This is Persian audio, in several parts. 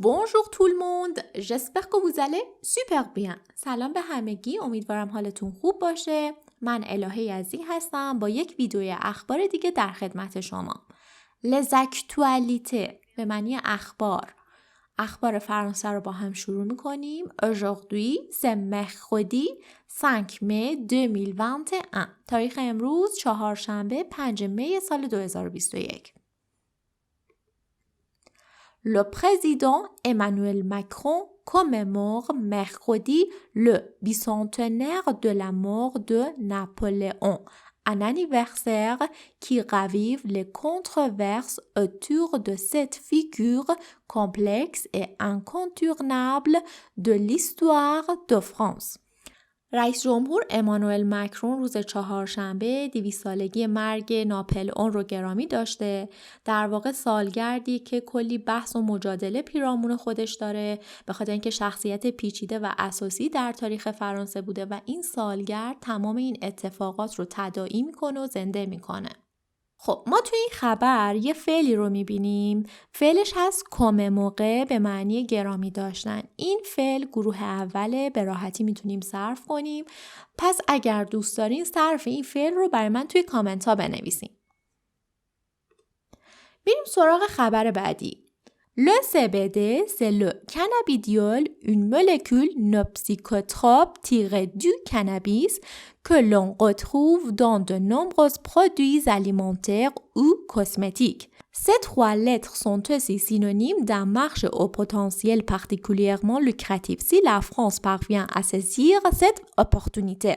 Bonjour tout le monde, j'espère que vous allez super bien. سلام به همگی، امیدوارم حالتون خوب باشه. من الهه یزدی هستم با یک ویدیوی اخبار دیگه در خدمت شما. Les actualités به معنی اخبار. اخبار فرانسه رو با هم شروع میکنیم. Aujourd'hui, c'est mercredi 5 mai 2021. تاریخ امروز چهارشنبه 5 می سال 2021. Le président Emmanuel Macron commémore mercredi le bicentenaire de la mort de Napoléon, un anniversaire qui ravive les controverses autour de cette figure complexe et incontournable de l'histoire de France. رئیس جمهور امانوئل مکرون روز چهارشنبه 200 سالگی مرگ ناپلئون رو گرامی داشته. در واقع سالگردی که کلی بحث و مجادله پیرامون خودش داره به خاطر اینکه شخصیت پیچیده و اساسی در تاریخ فرانسه بوده و این سالگرد تمام این اتفاقات رو تداعی میکنه و زنده میکنه. خب ما توی این خبر یه فعلی رو میبینیم. فعلش هست کمموره به معنی گرامی داشتن. این فعل گروه اوله، به راحتی میتونیم صرف کنیم. پس اگر دوست دارین صرف این فعل رو برای من توی کامنت ها بنویسین. بریم سراغ خبر بعدی. Le CBD, c'est le cannabidiol, une molécule non psychotrope tirée du cannabis que l'on retrouve dans de nombreux produits alimentaires ou cosmétiques. Ces trois lettres sont aussi synonymes d'un marché au potentiel particulièrement lucratif si la France parvient à saisir cette opportunité.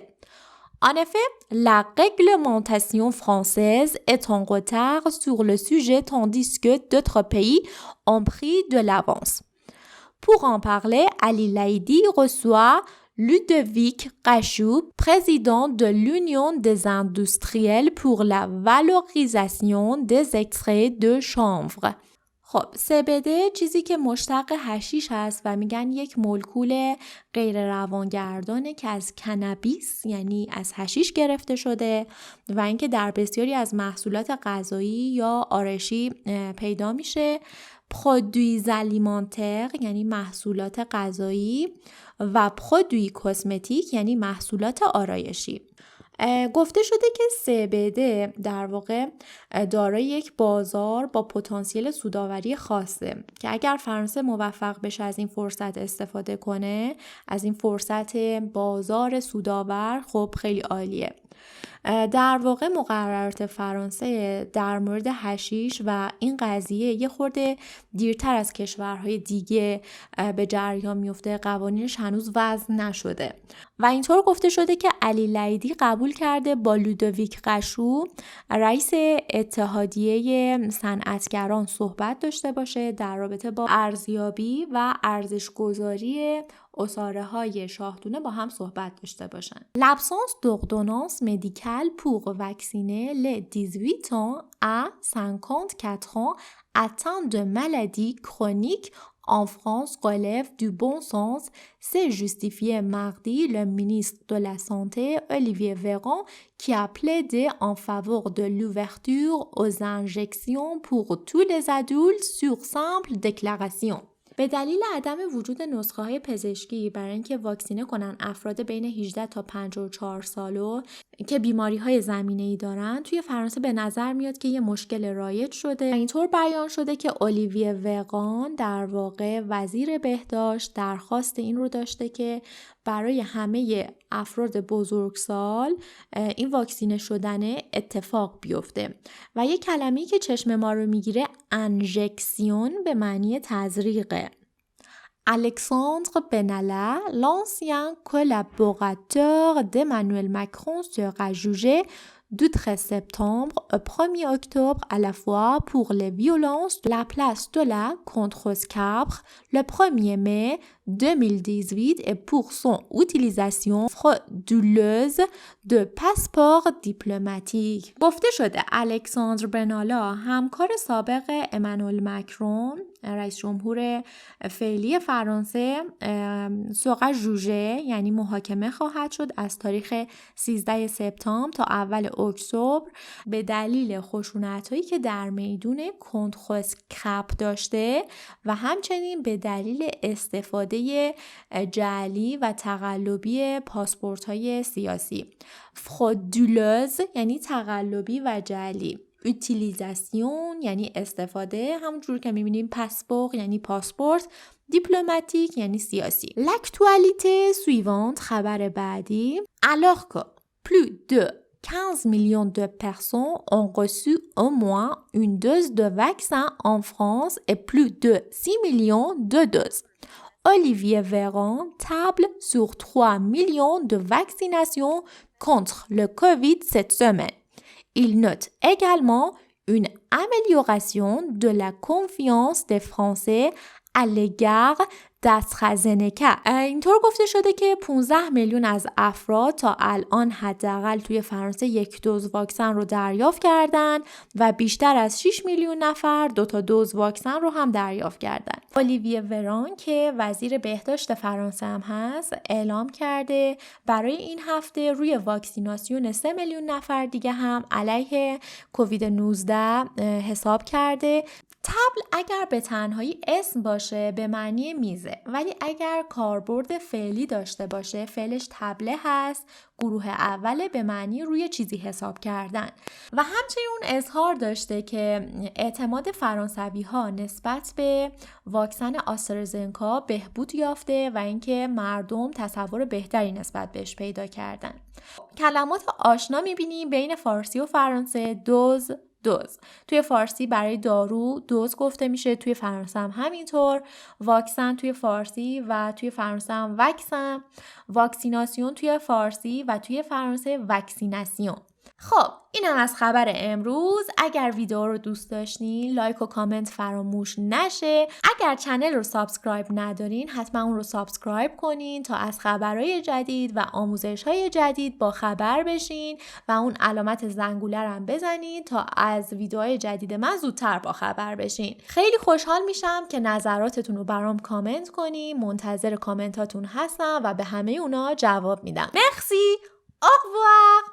En effet, la réglementation française est en retard sur le sujet tandis que d'autres pays ont pris de l'avance. Pour en parler, Ali Laïdi reçoit Ludovic Rachou, président de l'Union des industriels pour la valorisation des extraits de chanvre. خب CBD چیزی که مشتق حشیش هست و میگن یک مولکول غیر روانگردانه که از کنابیس یعنی از حشیش گرفته شده و اینکه در بسیاری از محصولات غذایی یا آرایشی پیدا میشه. پرودویز الیمانتر یعنی محصولات غذایی و پرودوی کسمتیک یعنی محصولات آرایشی. گفته شده که CBD در واقع دارای یک بازار با پتانسیل سودآوری خاصه که اگر فرانسه موفق بشه از این فرصت استفاده کنه، از این فرصت بازار سودآور، خب خیلی عالیه. در واقع مقررات فرانسه در مورد حشیش و این قضیه یه خورده دیرتر از کشورهای دیگه به جریان میفته. قوانینش هنوز وضع نشده و اینطور گفته شده که علی لیدی قبول کرده با لودویک قشو رئیس اتحادیه صنعتگران صحبت داشته باشه در رابطه با ارزیابی و ارزش‌گذاری عصاره‌های شاهدونه با هم صحبت داشته باشن. L'absence d'ordonnance médicale pour vacciner les 18 ans à 54 ans atteints de maladies chroniques en France relève du bon sens, s'est justifié mardi le ministre de la Santé Olivier Véran qui a plaidé en faveur de l'ouverture aux injections pour tous les adultes sur simple déclaration. به دلیل عدم وجود نسخه‌های پزشکی برای اینکه واکسینه کنن افراد بین 18 تا 54 سالو که بیماری‌های زمینه‌ای دارن توی فرانسه به نظر میاد که یه مشکل رایج شده. اینطور بیان شده که اولیویه وگان در واقع وزیر بهداشت درخواست این رو داشته که برای همه افراد بزرگسال این واکسینه شدن اتفاق بیفته و یه کلمه‌ای که چشم ما رو میگیره انژکسیون به معنی تزریقه. Alexandre Benalla, l'ancien collaborateur d'Emmanuel Macron, sera jugé du 13 septembre au 1er octobre à la fois pour les violences de la place de la Contrescarpe le 1er mai 2018 et pour son utilisation frauduleuse de passeports diplomatiques. گفته شده الکساندر بنالا همکار سابق امانوئل مکرون رئیس جمهور فعلی فرانسه سوغا جوژه یعنی محاکمه خواهد شد از تاریخ 13 سپتامبر تا اول اکتبر به دلیل خشونت‌هایی که در میدون کنتخوس کپ داشته و همچنین به دلیل استفاده جعلی و تقلبی پاسپورت‌های سیاسی. فرودولوز یعنی تقلبی و جعلی. utilisation یعنی استفاده، همونجور که میبینیم پاسپورت یعنی پاسپورت، دیپلماتیک یعنی سیاسی. L'actualité suivante خبر بعدی. Alors que plus de 15 millions de personnes ont reçu au moins une dose de vaccin en France et plus de 6 millions de doses. Olivier Véran table sur 3 millions de vaccinations contre le Covid cette semaine. Il note également une amélioration de la confiance des Français à l'égard d'AstraZeneca. اینطور گفته شده که 15 میلیون از افراد تا الان حداقل توی فرانسه یک دوز واکسن رو دریافت کردن و بیشتر از 6 میلیون نفر 2 دوز واکسن رو هم دریافت کردن. اولیویه وران که وزیر بهداشت فرانسه هم هست اعلام کرده برای این هفته روی واکسیناسیون 3 میلیون نفر دیگه هم علیه کووید 19 حساب کرده. تبل اگر به تنهایی اسم باشه به معنی میزه، ولی اگر کاربرد فعلی داشته باشه فعلش تبله هست، گروه اوله به معنی روی چیزی حساب کردن. و همچنین اظهار داشته که اعتماد فرانسوی ها نسبت به واکسن آسترازنکا بهبود یافته و اینکه مردم تصور بهتری نسبت بهش پیدا کردن. کلمات آشنا میبینیم بین فارسی و فرانسه. دوز توی فارسی برای دارو دوز گفته میشه، توی فرانسه هم همینطور. واکسن توی فارسی و توی فرانسه هم وکسن. واکسیناسیون توی فارسی و توی فرانسه وکسیناسیون. خب اینم از خبر امروز. اگر ویدیو رو دوست داشتین لایک و کامنت فراموش نشه. اگر چنل رو سابسکرایب ندارین حتما اون رو سابسکرایب کنین تا از خبرهای جدید و آموزش‌های جدید با خبر بشین و اون علامت زنگوله رو هم بزنین تا از ویدیوهای جدید من زودتر با خبر بشین. خیلی خوشحال میشم که نظراتتون رو برام کامنت کنین. منتظر کامنتاتون هستم و به همه اونا جواب میدم. مرسی. au revoir.